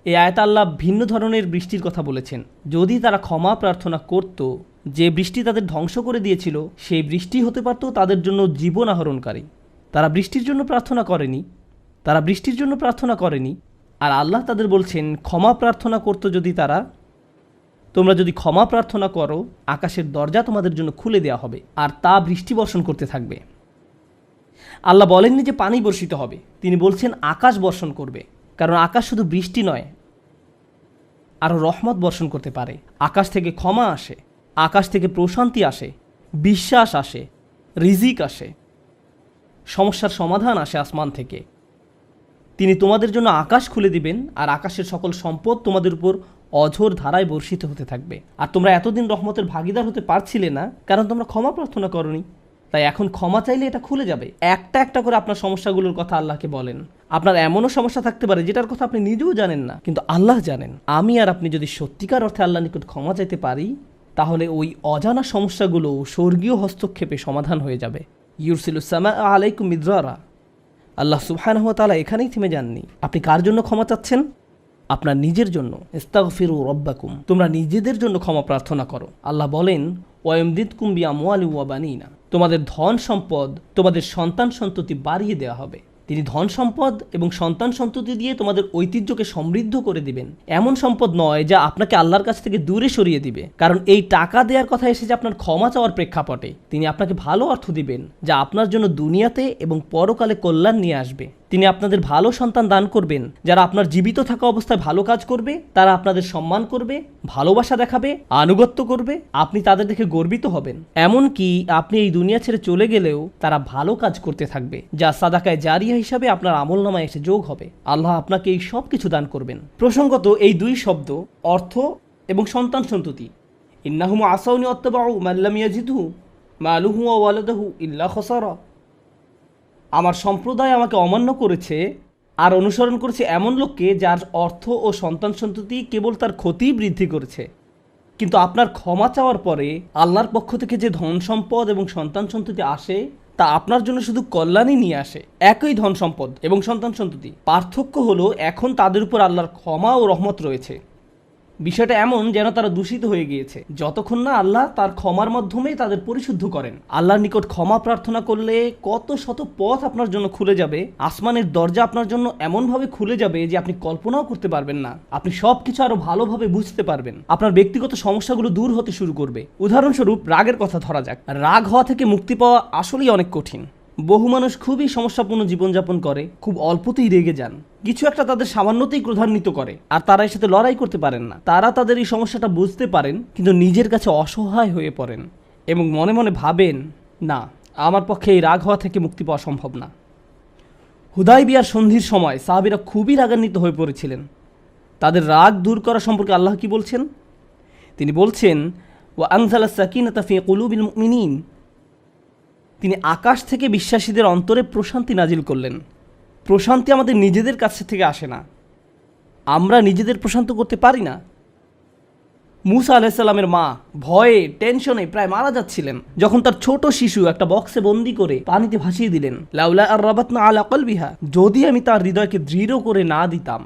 এই আয়াতে আল্লাহ ভিন্ন ধরনের বৃষ্টির কথা বলেছেন। যদি তারা ক্ষমা প্রার্থনা করত, যে বৃষ্টি তাদের ধ্বংস করে দিয়েছিল সেই বৃষ্টি হতে পারত তাদের জন্য জীবন আহরণকারী। তারা বৃষ্টির জন্য প্রার্থনা করেনি। আর আল্লাহ তাদের বলছেন ক্ষমা প্রার্থনা করত যদি তারা, তোমরা যদি ক্ষমা প্রার্থনা করো আকাশের দরজা তোমাদের জন্য খুলে দেওয়া হবে আর তা বৃষ্টি বর্ষণ করতে থাকবে। আল্লাহ বলেননি যে পানি বর্ষিত হবে, তিনি বলছেন আকাশ বর্ষণ করবে। কারণ আকাশ শুধু বৃষ্টি নয়, আরও রহমত বর্ষণ করতে পারে। আকাশ থেকে ক্ষমা আসে, আকাশ থেকে প্রশান্তি আসে, বিশ্বাস আসে, রিজিক আসে, সমস্যার সমাধান আসে আসমান থেকে। তিনি তোমাদের জন্য আকাশ খুলে দিবেন আর আকাশের সকল সম্পদ তোমাদের উপর অঝোর ধারায় বর্ষিত হতে থাকবে। আর তোমরা এতদিন রহমতের ভাগিদার হতে পারছিলে না, কারণ তোমরা ক্ষমা প্রার্থনা করনি। তাই এখন ক্ষমা চাইলে এটা খুলে যাবে। একটা একটা করে আপনার সমস্যাগুলোর কথা আল্লাহকে বলেন। আপনার এমনও সমস্যা থাকতে পারে যেটার কথা আপনি নিজেও জানেন না, কিন্তু আল্লাহ জানেন। আমি আর আপনি যদি সত্যিকার অর্থে আল্লাহর নিকট ক্ষমা চাইতে পারি, তাহলে ওই অজানা সমস্যাগুলো স্বর্গীয় হস্তক্ষেপে সমাধান হয়ে যাবে। ইউরসিলুস সামা আলাইকুম মিদরারা। আল্লাহ সুবহানাহু ওয়া তাআলা এখানেই থেমে যাননি। আপনি কার জন্য ক্ষমা চাচ্ছেন? আপনার নিজের জন্য। ইস্তাগফিরু রাব্বাকুম, তোমরা নিজেদের জন্য ক্ষমা প্রার্থনা করো। আল্লাহ বলেন ওয়ায়ুমদিদকুম বিআমওয়ালিন ওয়া বানিনা, তোমাদের ধন সম্পদ, তোমাদের সন্তান সন্ততি বাড়িয়ে দেওয়া হবে। তিনি ধন সম্পদ এবং সন্তান সন্ততি দিয়ে তোমাদের ঐতিহ্যকে সমৃদ্ধ করে দিবেন। এমন সম্পদ নয় যা আপনাকে আল্লাহর কাছ থেকে দূরে সরিয়ে দিবে, কারণ এই টাকা দেওয়ার কথা এসেছে আপনার ক্ষমা চাওয়ার প্রেক্ষাপটে। তিনি আপনাকে ভালো অর্থ দিবেন যা আপনার জন্য দুনিয়াতে এবং পরকালে কল্যাণ নিয়ে আসবে। তিনি আপনাদের ভালো সন্তান দান করবেন যারা আপনার জীবিত থাকা অবস্থায় ভালো কাজ করবে, তারা আপনাদের সম্মান করবে, ভালোবাসা দেখাবে, আনুগত্য করবে, আপনি তাদের দেখে গর্বিত হবেন। এমনকি আপনি এই দুনিয়া ছেড়ে চলে গেলেও তারা ভালো কাজ করতে থাকবে, যা সাদাকায়ে জারিয়া হিসাবে আপনার আমলনামায় এসে যোগ হবে। আল্লাহ আপনাকে এই সব কিছু দান করবেন। প্রসঙ্গত এই দুই শব্দ অর্থ এবং সন্তান সন্ততি, ইন্নাহুম আসাউনি ওয়াত্তাবাউ মান লাম ইয়াজিদহু মালুহু ওয়া ওয়ালাদুহু ইল্লা খাসারা। আমার সম্প্রদায় আমাকে অমান্য করেছে আর অনুসরণ করেছে এমন লোককে যার অর্থ ও সন্তান সন্ততি কেবল তার ক্ষতি বৃদ্ধি করেছে। কিন্তু আপনার ক্ষমা চাওয়ার পরে আল্লাহর পক্ষ থেকে যে ধন সম্পদ এবং সন্তান সন্ততি আসে তা আপনার জন্য শুধু কল্যাণই নিয়ে আসে। একই ধন সম্পদ এবং সন্তান সন্ততি, পার্থক্য হলো এখন তাদের উপর আল্লাহর ক্ষমা ও রহমত রয়েছে। বিষয়টা এমন যেন তারা দূষিত হয়ে গিয়েছে, যতক্ষণ না আল্লাহ তার ক্ষমার মাধ্যমে তাদের পরিশুদ্ধ করেন। আল্লাহর নিকট ক্ষমা প্রার্থনা করলে কত শত পথ আপনার জন্য খুলে যাবে। আসমানের দরজা আপনার জন্য এমনভাবে খুলে যাবে যে আপনি কল্পনাও করতে পারবেন না। আপনি সব কিছু আরো ভালোভাবে বুঝতে পারবেন। আপনার ব্যক্তিগত সমস্যাগুলো দূর হতে শুরু করবে। উদাহরণস্বরূপ রাগের কথা ধরা যাক। রাগ হওয়া থেকে মুক্তি পাওয়া আসলেই অনেক কঠিন। বহু মানুষ খুবই সমস্যাপূর্ণ জীবনযাপন করে, খুব অল্পতেই রেগে যান, কিছু একটা তাদের সামান্যতেই ক্রোধান্বিত করে, আর তারা এর সাথে লড়াই করতে পারেন না। তারা তাদের এই সমস্যাটা বুঝতে পারেন, কিন্তু নিজের কাছে অসহায় হয়ে পড়েন এবং মনে মনে ভাবেন, না, আমার পক্ষে এই রাগ হওয়া থেকে মুক্তি পাওয়া সম্ভব না। হুদায়বিয়ার সন্ধির সময় সাহাবীরা খুবই রাগান্বিত হয়ে পড়েছিলেন। তাদের রাগ দূর করা সম্পর্কে আল্লাহ কি বলছেন? তিনি বলছেন ওয়া আনজালাস সাকিনাতা ফি কুলুবিল মুমিনিন, তিনি আকাশ থেকে বিশ্বাসীদের অন্তরে প্রশান্তি নাজিল করলেন। প্রশান্তি আমাদের নিজেদের কাছ থেকে আসে না, আমরা নিজেদের প্রশান্ত করতে পারি না। মুসা আলাইহিস সালামের মা ভয়ে টেনশনে প্রায় মারা যাচ্ছিলেন, যখন তার ছোট শিশু একটা বক্সে বন্দি করে পানিতে ভাসিয়ে দিলেন। লাউলা আর রাবাতনা আলা কলবিহা, যদি আমি তার হৃদয়কে দৃঢ় করে না দিতাম।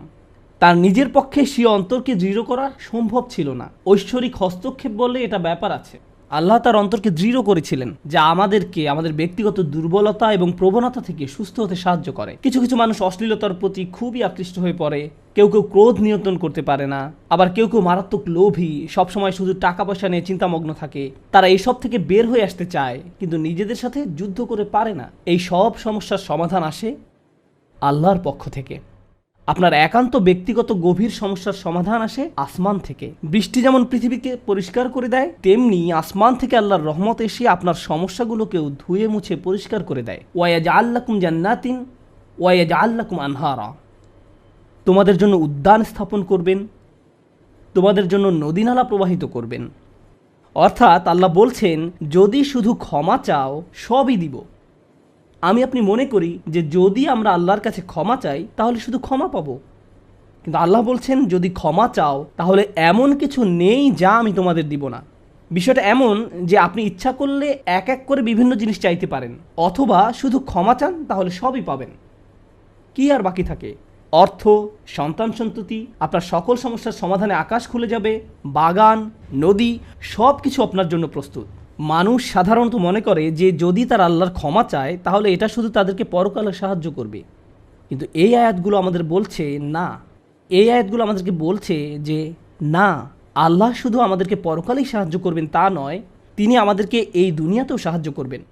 তার নিজের পক্ষে সে অন্তরকে দৃঢ় করা সম্ভব ছিল না। ঐশ্বরিক হস্তক্ষেপ বললে এটা ব্যাপার আছে। আল্লাহ তার অন্তরকে দৃঢ় করেছিলেন, যা আমাদেরকে আমাদের ব্যক্তিগত দুর্বলতা এবং প্রবণতা থেকে সুস্থ হতে সাহায্য করে। কিছু কিছু মানুষ অশ্লীলতার প্রতি খুবই আকৃষ্ট হয়ে পড়ে, কেউ কেউ ক্রোধ নিয়ন্ত্রণ করতে পারে না, আবার কেউ কেউ মারাত্মক লোভী, সবসময় শুধু টাকা পয়সা নিয়ে চিন্তামগ্ন থাকে। তারা এইসব থেকে বের হয়ে আসতে চায়, কিন্তু নিজেদের সাথে যুদ্ধ করে পারে না। এই সব সমস্যার সমাধান আসে আল্লাহর পক্ষ থেকে। আপনার একান্ত ব্যক্তিগত গভীর সমস্যার সমাধান আসে আসমান থেকে। বৃষ্টি যেমন পৃথিবীকে পরিষ্কার করে দেয়, তেমনি আসমান থেকে আল্লাহর রহমত এসে আপনার সমস্যাগুলোকেও ধুয়ে মুছে পরিষ্কার করে দেয়। ওয়ায়াজআল লাকুম জান্নাতিন ওয়ায়াজআল লাকুম আনহারা, তোমাদের জন্য উদ্যান স্থাপন করবেন, তোমাদের জন্য নদীনালা প্রবাহিত করবেন। অর্থাৎ আল্লাহ বলছেন, যদি শুধু ক্ষমা চাও সবই দিব। আমি আপনি মনে করি যে যদি আমরা আল্লাহর কাছে ক্ষমা চাই তাহলে শুধু ক্ষমা পাবো, কিন্তু আল্লাহ বলছেন যদি ক্ষমা চাও তাহলে এমন কিছু নেই যা আমি তোমাদের দিব না। বিষয়টা এমন যে আপনি ইচ্ছা করলে এক এক করে বিভিন্ন জিনিস চাইতে পারেন, অথবা শুধু ক্ষমা চান তাহলে সবই পাবেন। কি আর বাকি থাকে? অর্থ, সন্তান সন্ততি, আপনার সকল সমস্যার সমাধানে আকাশ খুলে যাবে, বাগান, নদী সব কিছু আপনার জন্য প্রস্তুত। মানুষ সাধারণত মনে করে যে যদি তার আল্লাহর ক্ষমা চায় তাহলে এটা শুধু তাদেরকে পরকালে সাহায্য করবে, কিন্তু এই আয়াতগুলো আমাদের বলছে না। এই আয়াতগুলো আমাদেরকে বলছে যে না, আল্লাহ শুধু আমাদেরকে পরকালেই সাহায্য করবেন তা নয়, তিনি আমাদেরকে এই দুনিয়াতেও সাহায্য করবেন।